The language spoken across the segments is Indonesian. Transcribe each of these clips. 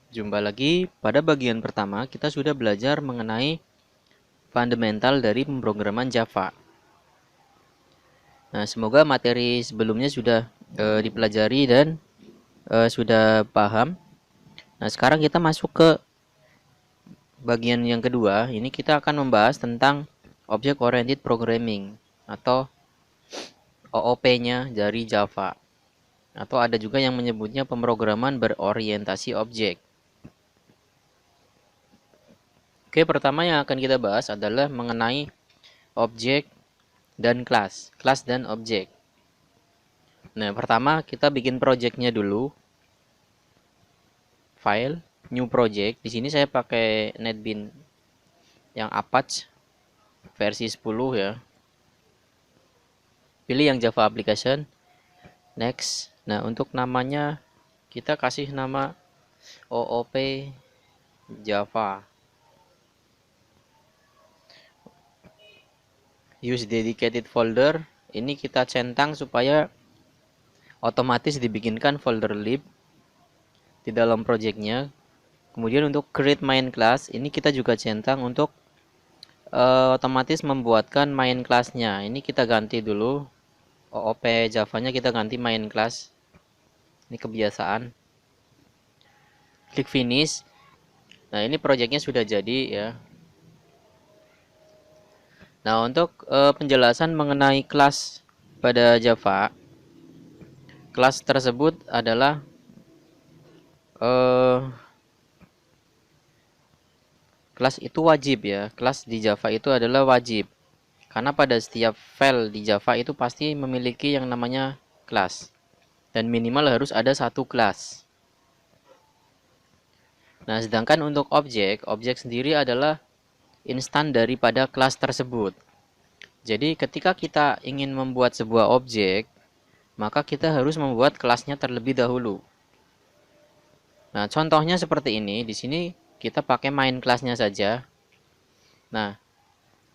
Jumpa lagi. Pada bagian pertama, kita sudah belajar mengenai fundamental dari pemrograman Java. Nah, semoga materi sebelumnya sudah dipelajari dan sudah paham. Nah, sekarang kita masuk ke bagian yang kedua. Ini kita akan membahas tentang Object Oriented Programming atau OOP-nya dari Java. Atau ada juga yang menyebutnya pemrograman berorientasi objek. Oke, pertama yang akan kita bahas adalah mengenai objek dan kelas dan objek. Nah, pertama kita bikin projectnya dulu. File, new project. Di sini saya pakai NetBeans yang Apache versi 10 ya. Pilih yang Java application. Next. Nah, untuk namanya kita kasih nama OOP Java. Use dedicated folder. Ini kita centang supaya otomatis dibikinkan folder lib di dalam projectnya. Kemudian untuk create main class, ini kita juga centang untuk otomatis membuatkan main class-nya. Ini kita ganti dulu. OOP Java-nya kita ganti main class. Ini kebiasaan. Klik finish. Nah, ini projectnya sudah jadi ya. Nah, untuk penjelasan mengenai kelas pada Java, kelas tersebut adalah kelas itu wajib ya. Kelas di Java itu adalah wajib. Karena pada setiap file di Java itu pasti memiliki yang namanya kelas. Dan minimal harus ada satu kelas. Nah, sedangkan untuk objek, objek sendiri adalah instan daripada kelas tersebut. Jadi ketika kita ingin membuat sebuah objek, maka kita harus membuat kelasnya terlebih dahulu. Nah, contohnya seperti ini. Di sini kita pakai main kelasnya saja. Nah,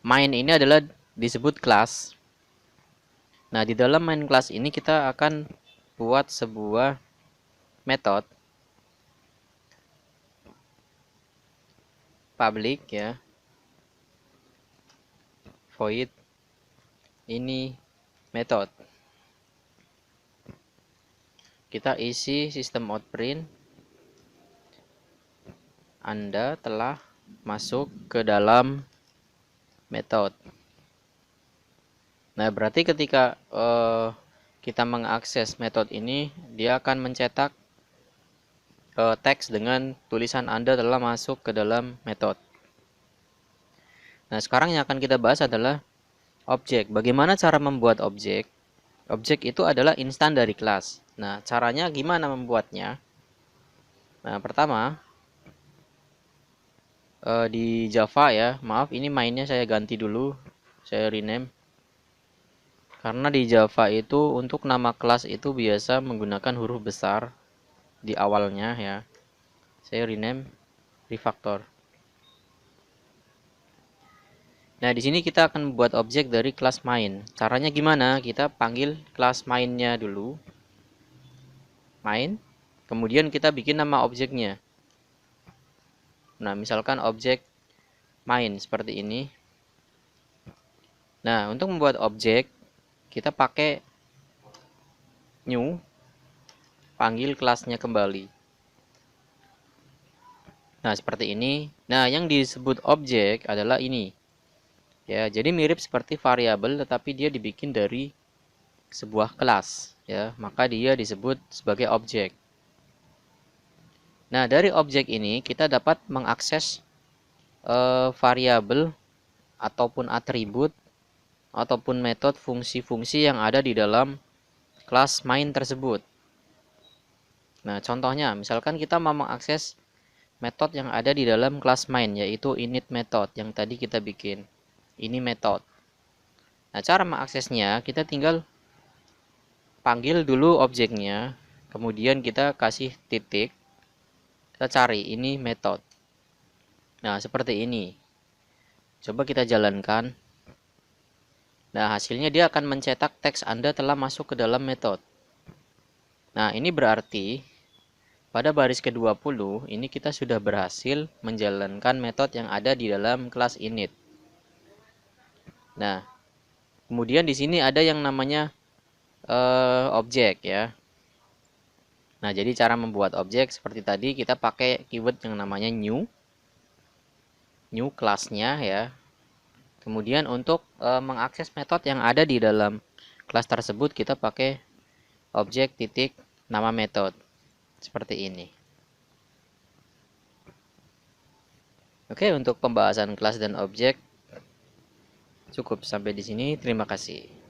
main ini adalah disebut kelas. Nah, di dalam main kelas ini kita akan buat sebuah metode public ya, void ini method. Kita isi sistem out print Anda telah masuk ke dalam metode. Nah, berarti ketika kita mengakses metode ini, dia akan mencetak teks dengan tulisan Anda telah masuk ke dalam metode. Nah, sekarang yang akan kita bahas adalah objek. Bagaimana cara membuat objek? Objek itu adalah instan dari kelas. Nah, caranya gimana membuatnya? Nah, pertama di Java ya, maaf ini mainnya saya ganti dulu, saya rename. Karena di Java itu untuk nama kelas itu biasa menggunakan huruf besar di awalnya ya. Saya rename refactor. Nah, di sini kita akan membuat objek dari kelas main. Caranya gimana? Kita panggil kelas mainnya dulu. Main. Kemudian kita bikin nama objeknya. Nah, misalkan objek main seperti ini. Nah, untuk membuat objek kita pakai new, panggil kelasnya kembali. Nah, seperti ini. Nah, yang disebut objek adalah ini. Ya, jadi mirip seperti variabel tetapi dia dibikin dari sebuah kelas, ya. Maka dia disebut sebagai objek. Nah, dari objek ini kita dapat mengakses variabel ataupun atribut ataupun metode fungsi-fungsi yang ada di dalam kelas main tersebut. Nah, contohnya misalkan kita mau mengakses metode yang ada di dalam kelas main, yaitu init method yang tadi kita bikin. Ini metode. Nah, cara mengaksesnya kita tinggal panggil dulu objeknya, kemudian kita kasih titik, kita cari ini metode. Nah, seperti ini. Coba kita jalankan. Nah, hasilnya dia akan mencetak teks Anda telah masuk ke dalam metode. Nah, ini berarti pada baris ke-20 ini kita sudah berhasil menjalankan metode yang ada di dalam kelas init. Nah, kemudian di sini ada yang namanya objek ya. Nah, jadi cara membuat objek seperti tadi kita pakai keyword yang namanya new kelasnya ya. Kemudian untuk mengakses metode yang ada di dalam kelas tersebut kita pakai objek titik nama metode seperti ini. Oke, untuk pembahasan kelas dan objek cukup sampai di sini. Terima kasih.